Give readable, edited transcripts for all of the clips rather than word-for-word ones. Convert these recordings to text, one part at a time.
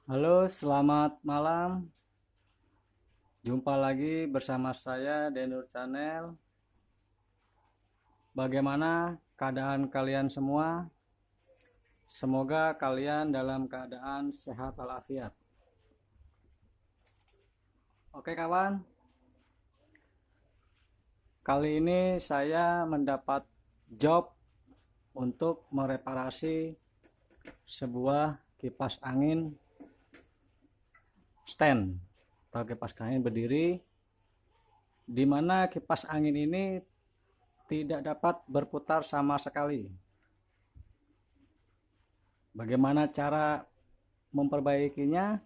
Halo, selamat malam. Jumpa lagi bersama saya Denur Channel. Bagaimana keadaan kalian semua? Semoga kalian dalam keadaan sehat walafiat. Oke kawan, kali ini saya mendapat job untuk mereparasi sebuah kipas angin stand atau kipas angin berdiri, di mana kipas angin ini tidak dapat berputar sama sekali. Bagaimana cara memperbaikinya?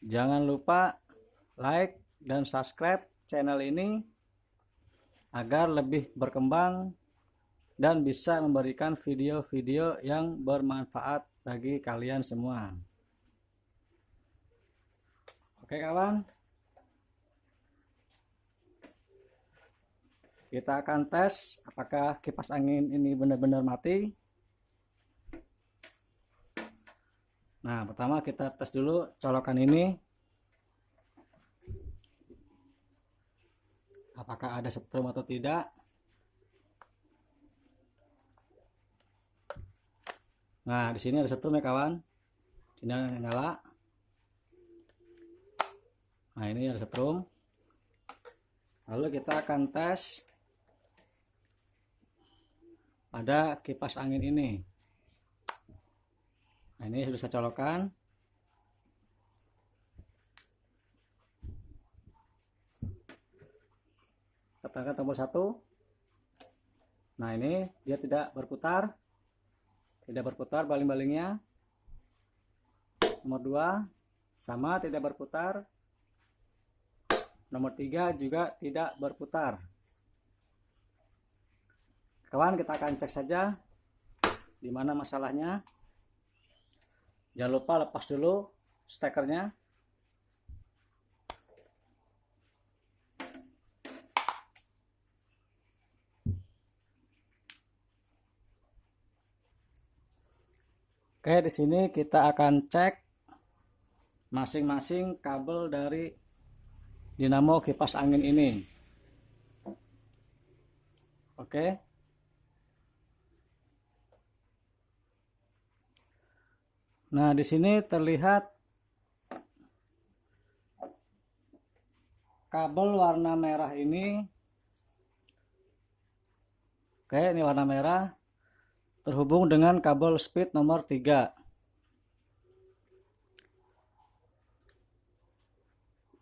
Jangan lupa like dan subscribe channel ini agar lebih berkembang dan bisa memberikan video-video yang bermanfaat bagi kalian semua. Oke kawan, kita akan tes apakah kipas angin ini benar-benar mati. Nah, pertama kita tes dulu colokan ini. Apakah ada setrum atau tidak. Nah, di sini ada setrum ya kawan. Ini nyala. Nah, ini ada setrum. Lalu kita akan tes pada kipas angin ini. Nah, ini sudah saya colokan. Tekan tombol 1. Nah, ini dia tidak berputar. Tidak berputar baling-balingnya. Nomor 2 sama tidak berputar. Nomor 3 juga tidak berputar. Kawan, kita akan cek saja di mana masalahnya. Jangan lupa lepas dulu stekernya. Oke, di sini kita akan cek masing-masing kabel dari dinamo kipas angin ini. Oke. Nah, di sini terlihat kabel warna merah ini. Oke, ini warna merah terhubung dengan kabel speed nomor 3.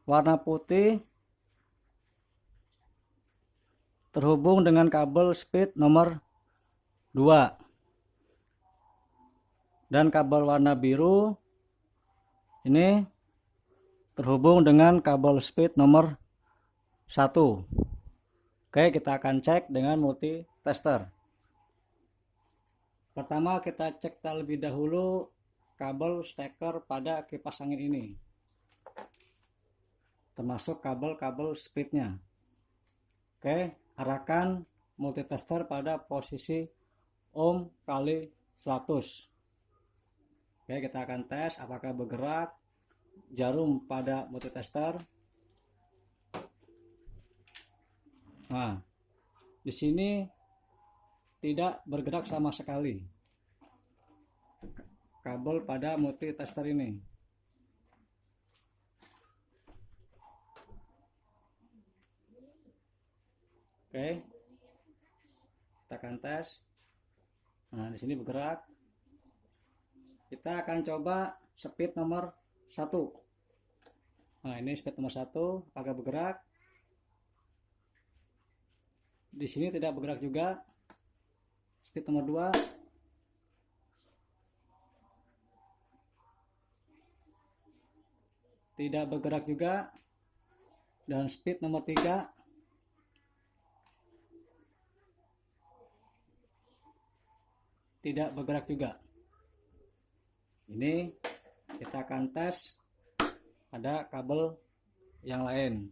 Warna putih terhubung dengan kabel speed nomor 2. Dan kabel warna biru ini terhubung dengan kabel speed nomor 1. Oke, kita akan cek dengan multi tester. Pertama kita cek terlebih dahulu kabel steker pada kipas angin ini, termasuk kabel-kabel speednya. Oke, arahkan multitester pada posisi ohm kali 100. Oke, kita akan tes apakah bergerak jarum pada multitester. Nah, di sini tidak bergerak sama sekali kabel pada multitester ini. Oke, kita akan tes. Nah, di sini bergerak. Kita akan coba speed nomor 1. Nah, ini speed nomor 1 agak bergerak. Di sini tidak bergerak juga. Speed nomor 2. Tidak bergerak juga. Dan speed nomor 3 tidak bergerak juga. Ini kita akan tes ada kabel yang lain.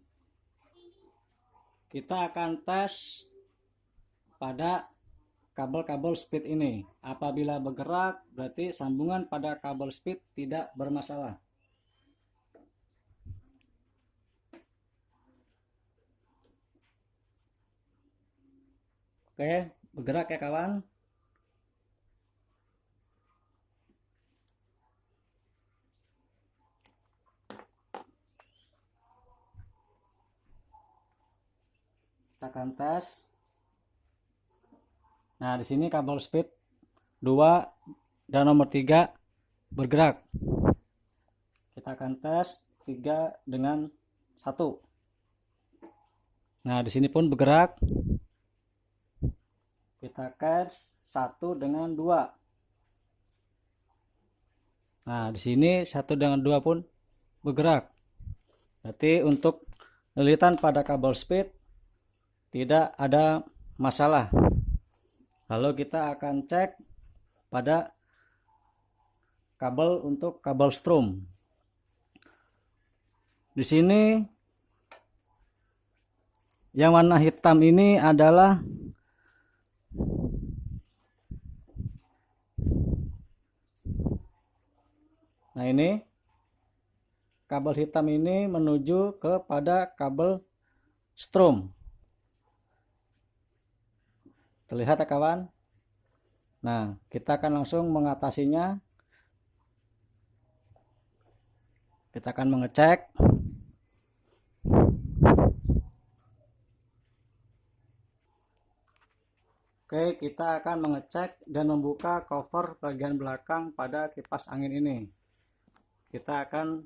Kita akan tes pada kabel-kabel speed ini. Apabila bergerak, berarti sambungan pada kabel speed tidak bermasalah. Oke, bergerak ya kawan. Kita akan tes. Nah, di sini kabel speed 2 dan nomor 3 bergerak. Kita akan tes 3 dengan 1. Nah, di sini pun bergerak. Kita tes 1 dengan 2. Nah, di sini 1 dengan 2 pun bergerak. Berarti untuk lilitan pada kabel speed tidak ada masalah. Lalu kita akan cek pada kabel untuk kabel strom. Di sini yang warna hitam ini adalah ini kabel hitam ini menuju kepada kabel strom. Terlihat ya kawan? Nah, kita akan langsung mengatasinya. Kita akan mengecek. Oke, kita akan mengecek dan membuka cover bagian belakang pada kipas angin ini. Kita akan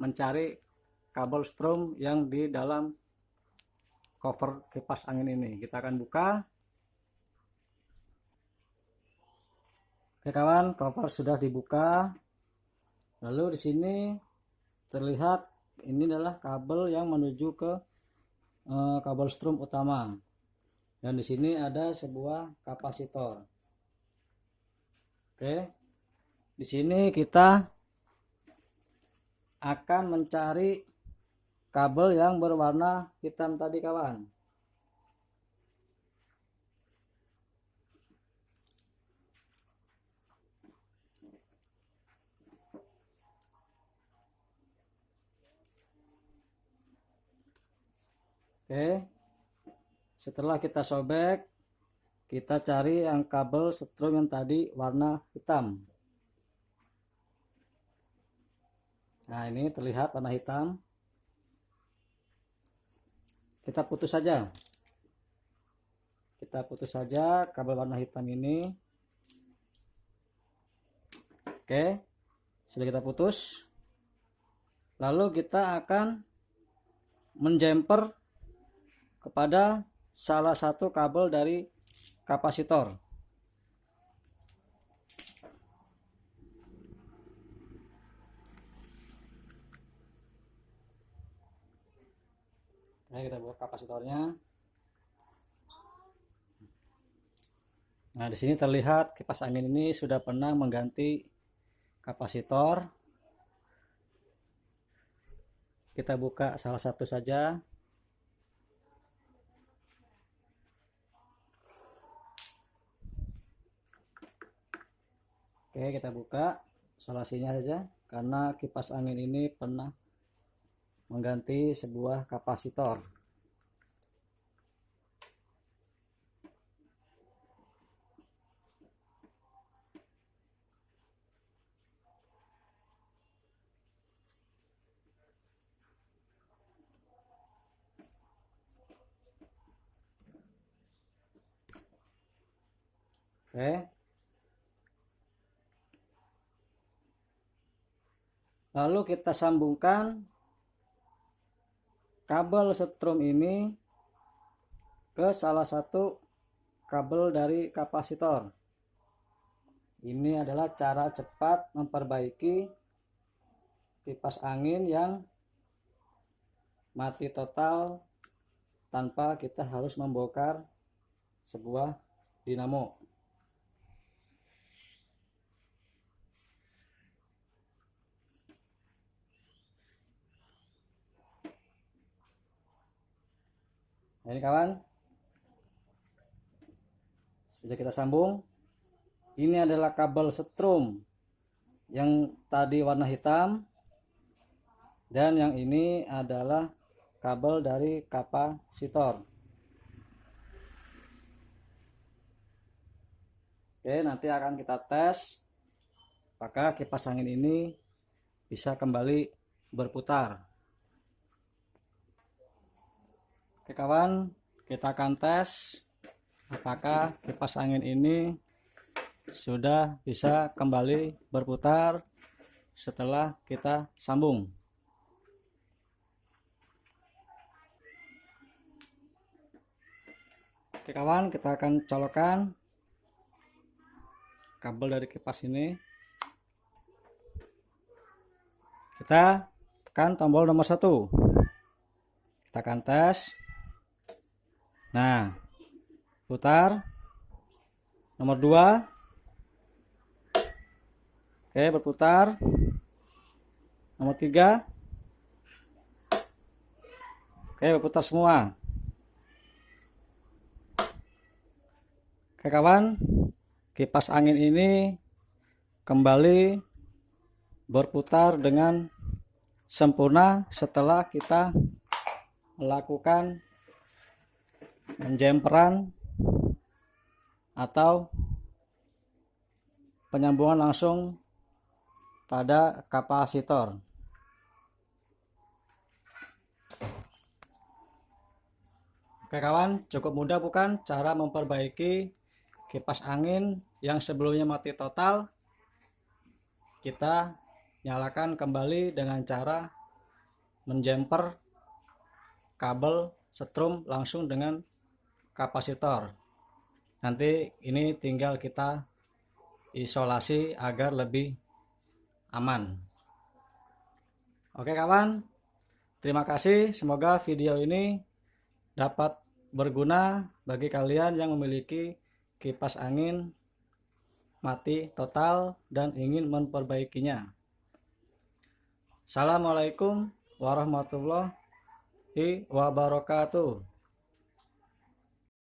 mencari kabel strom yang di dalam cover kipas angin ini. Kita akan buka. Oke kawan, cover sudah dibuka. Lalu di sini terlihat ini adalah kabel yang menuju ke kabel strom utama. Dan di sini ada sebuah kapasitor. Oke. Di sini kita akan mencari kabel yang berwarna hitam tadi kawan. Oke, setelah kita sobek, kita cari yang kabel strom yang tadi warna hitam. Nah, ini terlihat warna hitam. Kita putus saja. Kita putus saja kabel warna hitam ini. Oke, sudah kita putus. Lalu kita akan menjemper kepada salah satu kabel dari kapasitor. Nah, kita buka kapasitornya. Nah, di sini terlihat kipas angin ini sudah pernah mengganti kapasitor. Kita buka salah satu saja. Oke, kita buka solasinya saja karena kipas angin ini pernah mengganti sebuah kapasitor. Oke. Lalu kita sambungkan kabel strom ini ke salah satu kabel dari kapasitor. Ini adalah cara cepat memperbaiki kipas angin yang mati total tanpa kita harus membongkar sebuah dinamo. Nah, ini kawan, Sudah kita sambung. Ini adalah kabel setrum yang tadi warna hitam, dan yang ini adalah kabel dari kapasitor. Oke, nanti akan kita tes apakah kipas angin ini bisa kembali berputar. Oke kawan, kita akan tes apakah kipas angin ini sudah bisa kembali berputar setelah kita sambung. Oke kawan, kita akan colokkan kabel dari kipas ini. Kita tekan tombol nomor 1. Kita akan tes. Nah, putar. Nomor 2. Oke, berputar. Nomor 3. Oke, berputar semua. Oke kawan, kipas angin ini kembali berputar dengan sempurna setelah kita melakukan penjemperan atau penyambungan langsung pada kapasitor. Oke kawan, cukup mudah bukan cara memperbaiki kipas angin yang sebelumnya mati total? Kita nyalakan kembali dengan cara menjemper kabel setrum langsung dengan kapasitor. Nanti ini tinggal kita isolasi agar lebih aman. Oke kawan, terima kasih. Semoga video ini dapat berguna bagi kalian yang memiliki kipas angin mati total dan ingin memperbaikinya. Assalamualaikum warahmatullahi wabarakatuh.